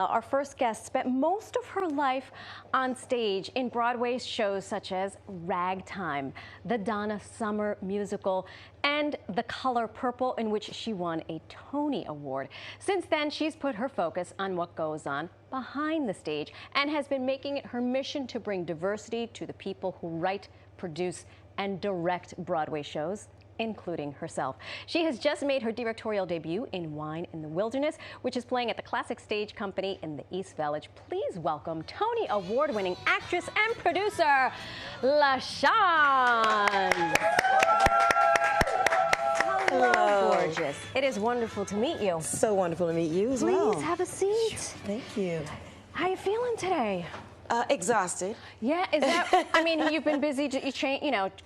Our first guest spent most of her life on stage in Broadway shows such as Ragtime, the Donna Summer Musical, and The Color Purple, in which she won a Tony Award. Since then, she's put her focus on what goes on behind the stage and has been making it her mission to bring diversity to the people who write, produce, and direct Broadway shows, including herself. She has just made her directorial debut in Wine in the Wilderness, which is playing at the Classic Stage Company in the East Village. Please welcome Tony Award-winning actress and producer, LaChanze. Hello, gorgeous. It is wonderful to meet you. So wonderful to meet you as well. Please have a seat. Thank you. How you feeling today? Exhausted. Yeah, is that? I mean, you've been busy,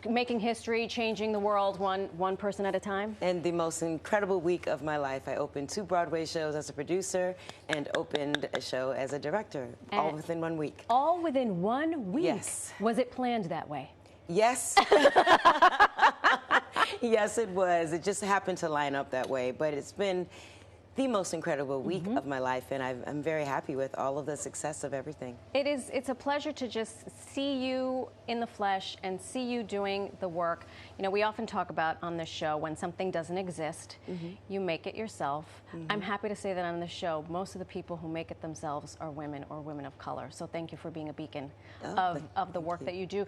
making history, changing the world one person at a time. And the most incredible week of my life. I opened 2 Broadway shows as a producer and opened a show as a director, all within 1 week. All within 1 week? Yes. Was it planned that way? Yes. Yes, it was. It just happened to line up that way, but it's been the most incredible week of my life, and I'm very happy with all of the success of everything. It's a pleasure to just see you in the flesh and see you doing the work. You know, we often talk about on this show when something doesn't exist, you make it yourself. I'm happy to say that on this show, most of the people who make it themselves are women or women of color. So thank you for being a beacon of the work that you do.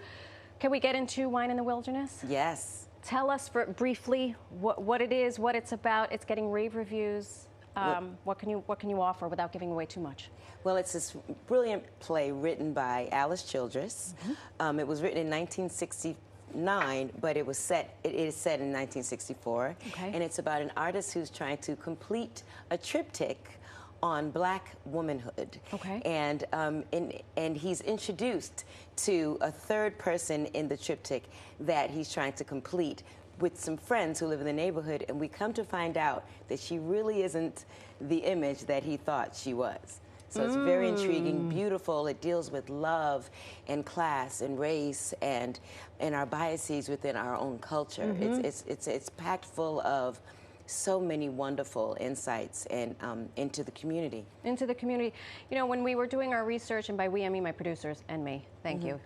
Can we get into Wine in the Wilderness? Yes. Tell us briefly what it is, what it's about. It's getting rave reviews. What can you offer without giving away too much? Well, it's this brilliant play written by Alice Childress. It was written in 1969, but it is set in 1964. Okay. And it's about an artist who's trying to complete a triptych on Black womanhood. Okay. And he's introduced to a third person in the triptych that he's trying to complete with some friends who live in the neighborhood, and we come to find out that she really isn't the image that he thought she was. So it's very intriguing, beautiful. It deals with love and class and race and our biases within our own culture. It's packed full of so many wonderful insights and into the community. Into the community. You know, when we were doing our research, and by we I mean my producers and me, thank you.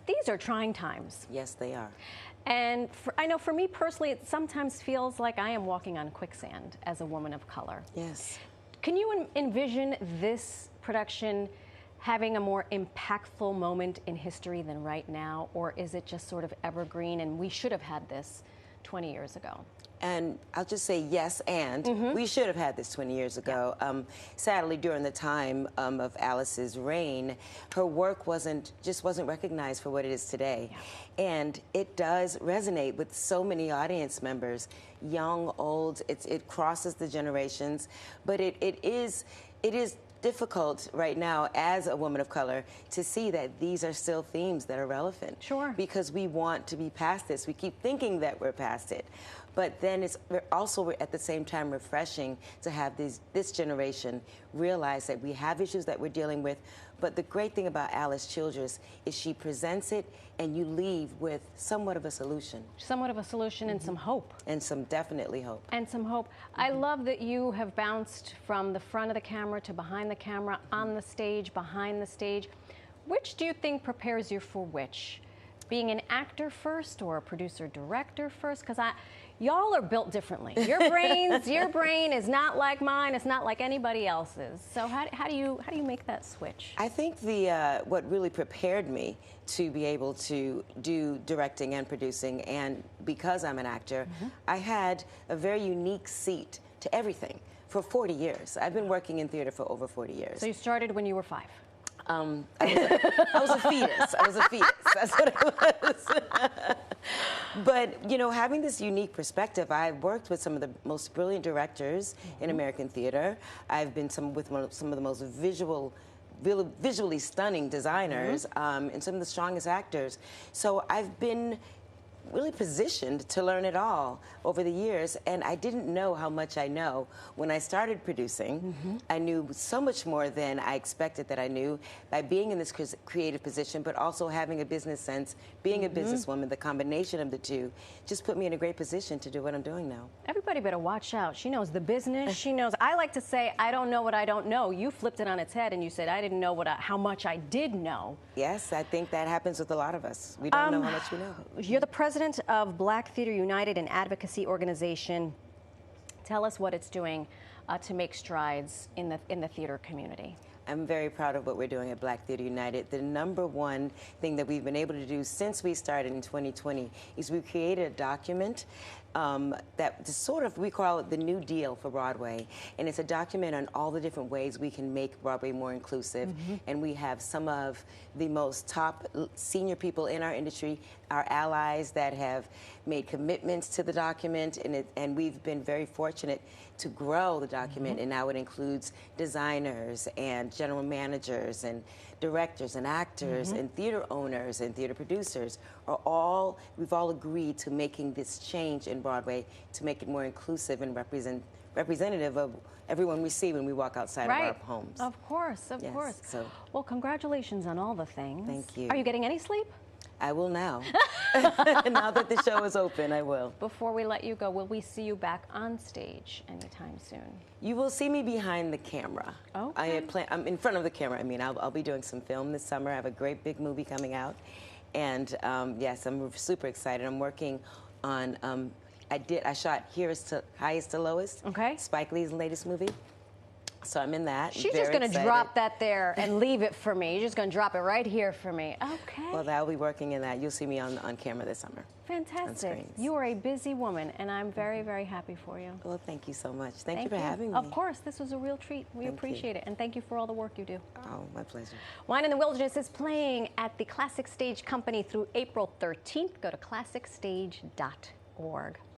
These are trying times. Yes, they are. And I know for me personally, it sometimes feels like I am walking on quicksand as a woman of color. Yes. Can you envision this production having a more impactful moment in history than right now, or is it just sort of evergreen and we should have had this 20 years ago? And I'll just say yes, and we should have had this 20 years ago. Sadly, during the time of Alice's reign, her work wasn't recognized for what it is today. Yeah. And it does resonate with so many audience members, young, old. It crosses the generations, but it is difficult right now as a woman of color to see that these are still themes that are relevant. Sure. Because we want to be past this. We keep thinking that we're past it. But then it's also at the same time refreshing to have this generation realize that we have issues that we're dealing with. But the great thing about Alice Childress is she presents it and you leave with somewhat of a solution. Somewhat of a solution and some hope. And some definitely hope. And some hope. I love that you have bounced from the front of the camera to behind the camera, on the stage, behind the stage. Which do you think prepares you for which? Being an actor first or a producer-director first? Because y'all are built differently. Your brain is not like mine. It's not like anybody else's. So how do you make that switch? I think what really prepared me to be able to do directing and producing, and because I'm an actor, I had a very unique seat to everything for 40 years. I've been working in theater for over 40 years. So you started when you were 5? I was a fetus. I was a fetus. That's what I was. But, you know, having this unique perspective, I've worked with some of the most brilliant directors in American theater. I've been with some of the most visually stunning designers and some of the strongest actors. So I've been really positioned to learn it all over the years, and I didn't know how much I know. When I started producing, I knew so much more than I expected that I knew by being in this creative position, but also having a business sense, being a businesswoman. The combination of the two just put me in a great position to do what I'm doing now. Everybody better watch out. She knows the business. She knows. I like to say, I don't know what I don't know. You flipped it on its head and you said, I didn't know how much I did know. Yes, I think that happens with a lot of us. We don't know how much we know. You're the president of Black Theater United, an advocacy organization. Tell us what it's doing to make strides in the theater community. I'm very proud of what we're doing at Black Theater United. The #1 thing that we've been able to do since we started in 2020 is we created a document that sort of, we call it the New Deal for Broadway. And it's a document on all the different ways we can make Broadway more inclusive. And we have some of the most top senior people in our industry, our allies that have made commitments to the document. And we've been very fortunate to grow the document. And now it includes designers and general managers and directors and actors and theater owners and theater producers we've all agreed to making this change in Broadway to make it more inclusive and representative of everyone we see when we walk outside of our homes. Of course, of course. So, well, congratulations on all the things. Thank you. Are you getting any sleep? I will now. Now that the show is open, I will. Before we let you go, will we see you back on stage anytime soon? You will see me behind the camera. Okay. I'm in front of the camera. I mean, I'll be doing some film this summer. I have a great big movie coming out. And yes, I'm super excited. I'm working on, I shot Highest to Lowest, Spike Lee's latest movie. So I'm in that. She's just going to drop that there and leave it for me. You're just going to drop it right here for me. Okay. Well, I'll be working in that. You'll see me on camera this summer. Fantastic. You are a busy woman, and I'm very, very happy for you. Well, thank you so much. Thank you for having me. Of course. This was a real treat. We appreciate it. And thank you for all the work you do. Oh, my pleasure. Wine in the Wilderness is playing at the Classic Stage Company through April 13th. Go to classicstage.org.